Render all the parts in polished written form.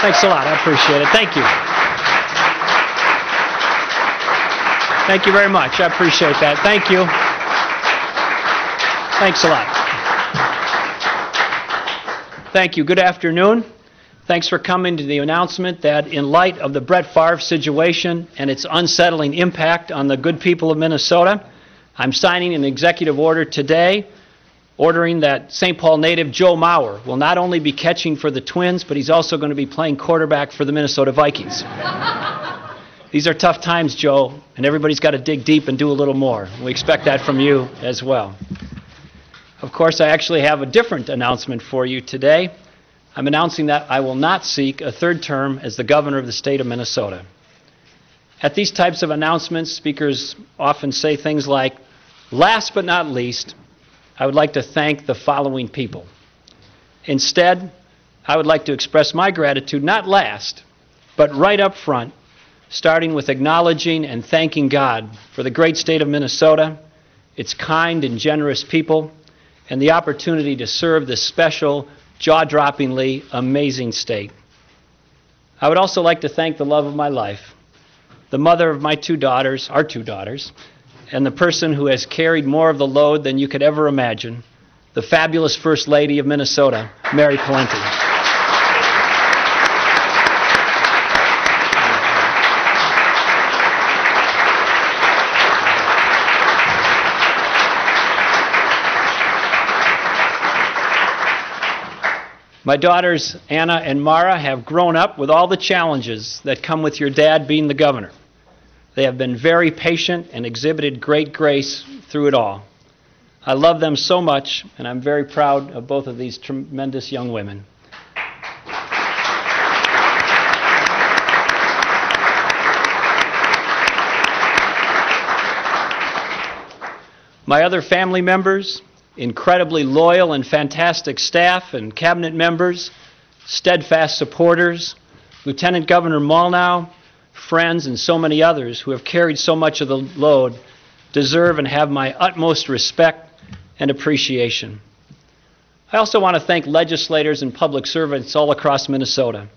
Thanks a lot. I appreciate it. Thank you. Thank you very much. I appreciate that. Thank you. Thanks a lot. Thank you. Good afternoon. Thanks for coming to the announcement that in light of the Brett Favre situation and its unsettling impact on the good people of Minnesota, I'm signing an executive order today ordering that St. Paul native Joe Mauer will not only be catching for the Twins, but he's also going to be playing quarterback for the Minnesota Vikings. These are tough times, Joe, and everybody's got to dig deep and do a little more. We expect that from you as well. Of course, I actually have a different announcement for you today. I'm announcing that I will not seek a third term as the governor of the state of Minnesota. At these types of announcements, speakers often say things like, last but not least, I would like to thank the following people. Instead, I would like to express my gratitude not last, but right up front, starting with acknowledging and thanking God for the great state of Minnesota, its kind and generous people, and the opportunity to serve this special, jaw-droppingly amazing state. I would also like to thank the love of my life, the mother of my two daughters, our two daughters, and the person who has carried more of the load than you could ever imagine, the fabulous First Lady of Minnesota, Mary Pawlenty. My daughters, Anna and Mara, have grown up with all the challenges that come with your dad being the governor. They have been very patient and exhibited great grace through it all. I love them so much, and I'm very proud of both of these tremendous young women. My other family members, incredibly loyal and fantastic staff and cabinet members, steadfast supporters, Lieutenant Governor Molnow, friends, and so many others who have carried so much of the load deserve and have my utmost respect and appreciation. I also want to thank legislators and public servants all across Minnesota.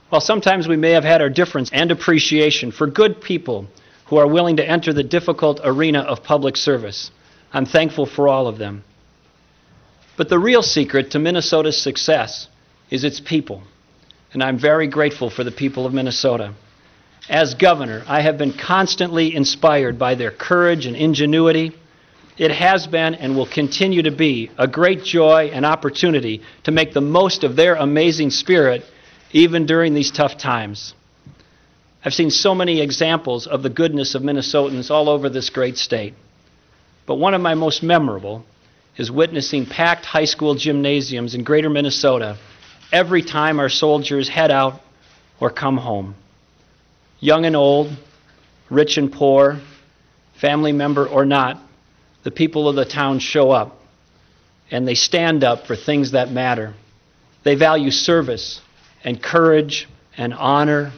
While sometimes we may have had our difference and appreciation for good people who are willing to enter the difficult arena of public service, I'm thankful for all of them. But the real secret to Minnesota's success is its people, and I'm very grateful for the people of Minnesota. As governor, I have been constantly inspired by their courage and ingenuity. It has been and will continue to be a great joy and opportunity to make the most of their amazing spirit even during these tough times. I've seen so many examples of the goodness of Minnesotans all over this great state. But one of my most memorable is witnessing packed high school gymnasiums in greater Minnesota every time our soldiers head out or come home. Young and old, rich and poor, family member or not, the people of the town show up, and they stand up for things that matter. They value service and courage and honor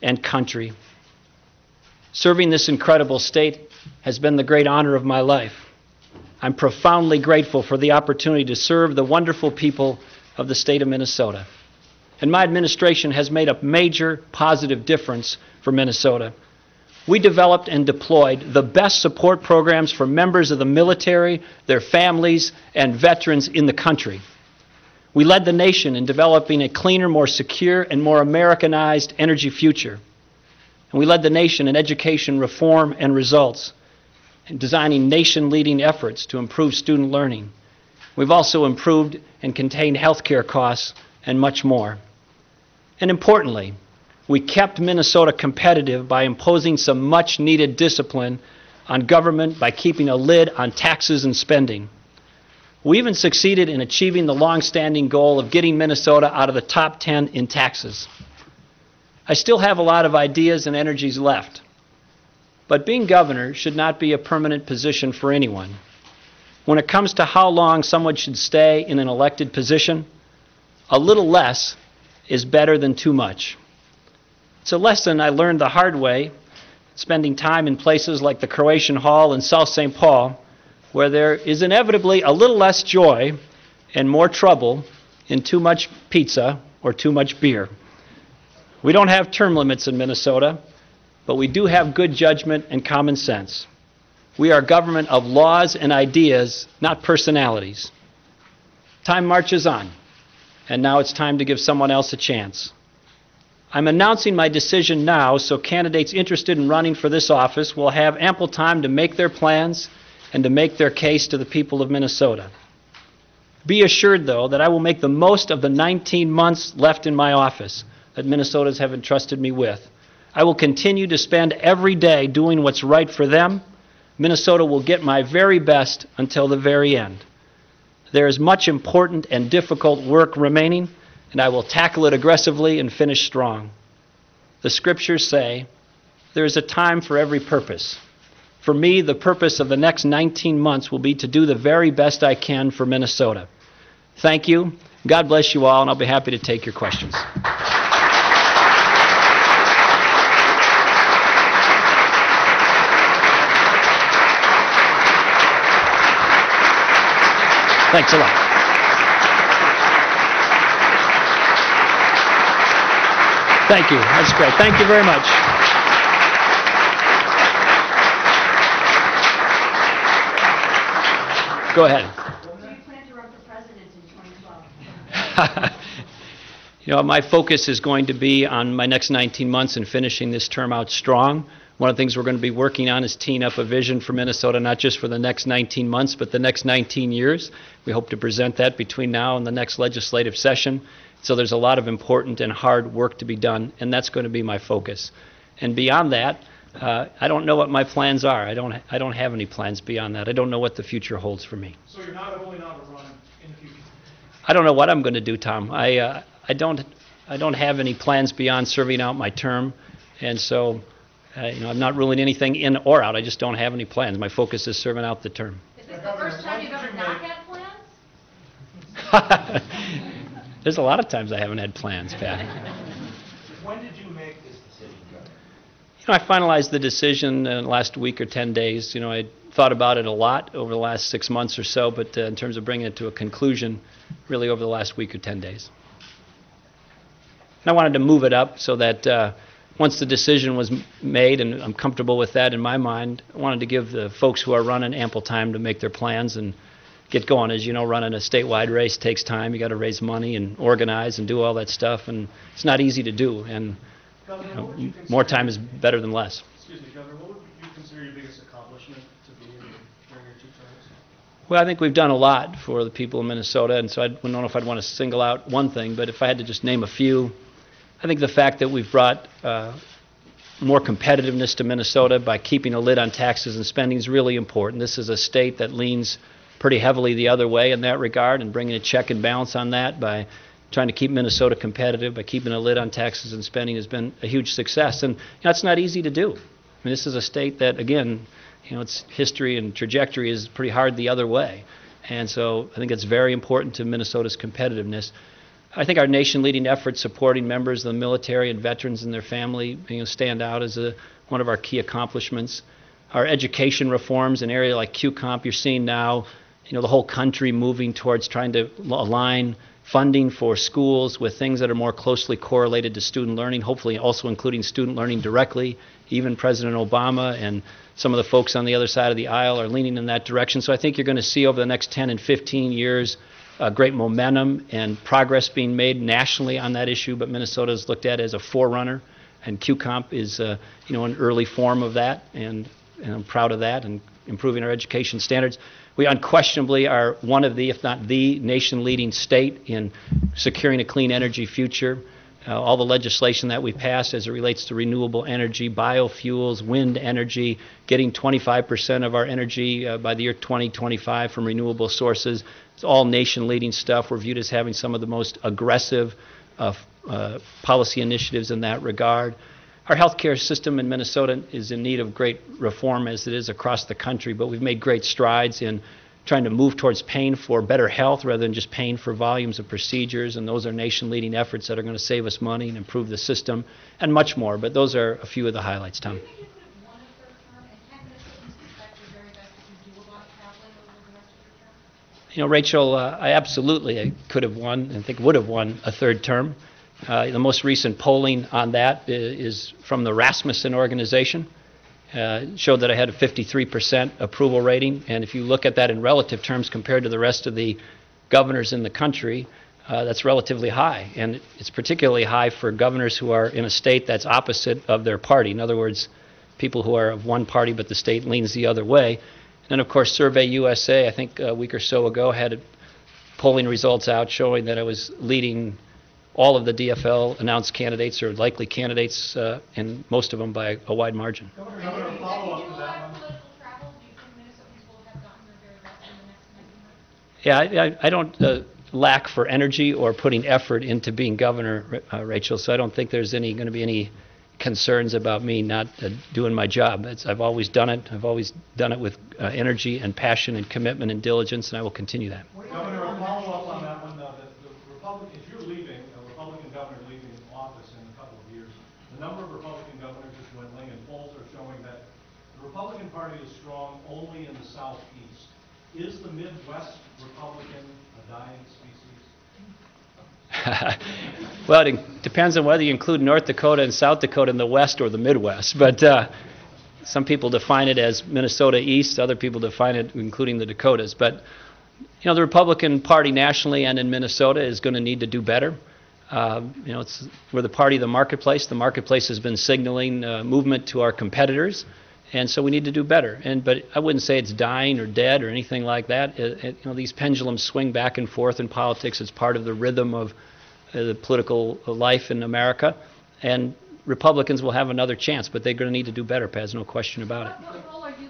and country. Serving this incredible state has been the great honor of my life. I'm profoundly grateful for the opportunity to serve the wonderful people of the state of Minnesota. And my administration has made a major positive difference for Minnesota. We developed and deployed the best support programs for members of the military, their families, and veterans in the country. We led the nation in developing a cleaner, more secure, and more Americanized energy future. And we led the nation in education reform and results, and designing nation-leading efforts to improve student learning. We've also improved and contained health care costs and much more. And importantly, we kept Minnesota competitive by imposing some much-needed discipline on government by keeping a lid on taxes and spending. We even succeeded in achieving the long-standing goal of getting Minnesota out of the top 10 in taxes. I still have a lot of ideas and energies left, but being governor should not be a permanent position for anyone. When it comes to how long someone should stay in an elected position, a little less is better than too much. It's a lesson I learned the hard way, spending time in places like the Croatian Hall in South St. Paul, where there is inevitably a little less joy and more trouble in too much pizza or too much beer. We don't have term limits in Minnesota, but we do have good judgment and common sense. We are a government of laws and ideas, not personalities. Time marches on, and now it's time to give someone else a chance. I'm announcing my decision now so candidates interested in running for this office will have ample time to make their plans and to make their case to the people of Minnesota. Be assured, though, that I will make the most of the 19 months left in my office that Minnesotans have entrusted me with. I will continue to spend every day doing what's right for them. Minnesota will get my very best until the very end. There is much important and difficult work remaining, and I will tackle it aggressively and finish strong. The scriptures say, there is a time for every purpose. For me, the purpose of the next 19 months will be to do the very best I can for Minnesota. Thank you. God bless you all, and I'll be happy to take your questions. Thanks a lot. Thank you. That's great. Thank you very much. Go ahead. Do you plan to run for president in 2012? You know, my focus is going to be on my next 19 months and finishing this term out strong. One of the things we're going to be working on is teeing up a vision for Minnesota, not just for the next 19 months, but the next 19 years. We hope to present that between now and the next legislative session. So there's a lot of important and hard work to be done, and that's going to be my focus. And beyond that, I don't know what my plans are. I don't have any plans beyond that. I don't know what the future holds for me. So you're not ruling out a run in the future? I don't know what I'm going to do, Tom. I don't have any plans beyond serving out my term, and so I'm not ruling anything in or out. I just don't have any plans. My focus is serving out the term. Is this the first time you've ever not had plans? There's a lot of times I haven't had plans, Pat. When did you make this decision, Governor? I finalized the decision last week or 10 days. I thought about it a lot over the last 6 months or so, but in terms of bringing it to a conclusion, really over the last week or 10 days. And I wanted to move it up so that once the decision was made, and I'm comfortable with that in my mind, I wanted to give the folks who are running ample time to make their plans and get going. As you know, running a statewide race takes time. You got to raise money and organize and do all that stuff, and it's not easy to do. And Governor, more time is better than less. Excuse me, Governor, what would you consider your biggest accomplishment to be during your 2 terms? Well, I think we've done a lot for the people of Minnesota, and so I don't know if I'd want to single out one thing, but if I had to just name a few, I think the fact that we've brought more competitiveness to Minnesota by keeping a lid on taxes and spending is really important. This is a state that leans pretty heavily the other way in that regard, and bringing a check and balance on that by trying to keep Minnesota competitive, by keeping a lid on taxes and spending has been a huge success. And it's not easy to do. I mean, this is a state that, again, its history and trajectory is pretty hard the other way. And so I think it's very important to Minnesota's competitiveness. I think our nation-leading efforts supporting members of the military and veterans and their family stand out as one of our key accomplishments. Our education reforms, an area like QComp, you're seeing now the whole country moving towards trying to align funding for schools with things that are more closely correlated to student learning, hopefully also including student learning directly. Even President Obama and some of the folks on the other side of the aisle are leaning in that direction. So I think you're going to see over the next 10 and 15 years great momentum and progress being made nationally on that issue, but Minnesota is looked at as a forerunner, and QComp is an early form of that, and I'm proud of that, and improving our education standards. We unquestionably are one of the, if not the, nation-leading state in securing a clean energy future. All the legislation that we passed as it relates to renewable energy, biofuels, wind energy, getting 25% of our energy by the year 2025 from renewable sources. It's all nation-leading stuff. We're viewed as having some of the most aggressive policy initiatives in that regard. Our healthcare system in Minnesota is in need of great reform, as it is across the country, but we've made great strides in trying to move towards paying for better health rather than just paying for volumes of procedures, and those are nation-leading efforts that are going to save us money and improve the system, and much more. But those are a few of the highlights, Tom. Do you think you could have won a third term, and can Minnesotans expect your very best if you do a lot of traveling over the rest of your term? Rachel, I absolutely could have won and think would have won a third term. The most recent polling on that is from the Rasmussen organization. Showed that I had a 53% approval rating, and if you look at that in relative terms compared to the rest of the governors in the country, that's relatively high, and it's particularly high for governors who are in a state that's opposite of their party. In other words, people who are of one party but the state leans the other way. And of course, Survey USA, I think a week or so ago, had polling results out showing that I was leading all of the DFL announced candidates or likely candidates, and most of them by a wide margin. Governor, a follow-up to that one. Political travel, do you think Minnesotans will have gotten their very best in the next 90 months? Yeah, I don't lack for energy or putting effort into being governor, Rachel, so I don't think there's going to be any concerns about me not doing my job. I've always done it. I've always done it with energy and passion and commitment and diligence, and I will continue that. Governor, a follow-up on that one. The Republican, if you're leaving, a Republican governor leaving office in a couple of years, the number of Republican governors is dwindling, and polls are showing that the Republican Party is strong only in the Southeast. Is the Midwest Republican a dying species? Well, it depends on whether you include North Dakota and South Dakota in the West or the Midwest. But some people define it as Minnesota East. Other people define it including the Dakotas. But the Republican Party nationally and in Minnesota is going to need to do better. We're the party of the marketplace. The marketplace has been signaling movement to our competitors, and so we need to do better. But I wouldn't say it's dying or dead or anything like that. These pendulums swing back and forth in politics. It's part of the rhythm of the political life in America, and Republicans will have another chance, but they're going to need to do better, Paz, no question about it. What role are you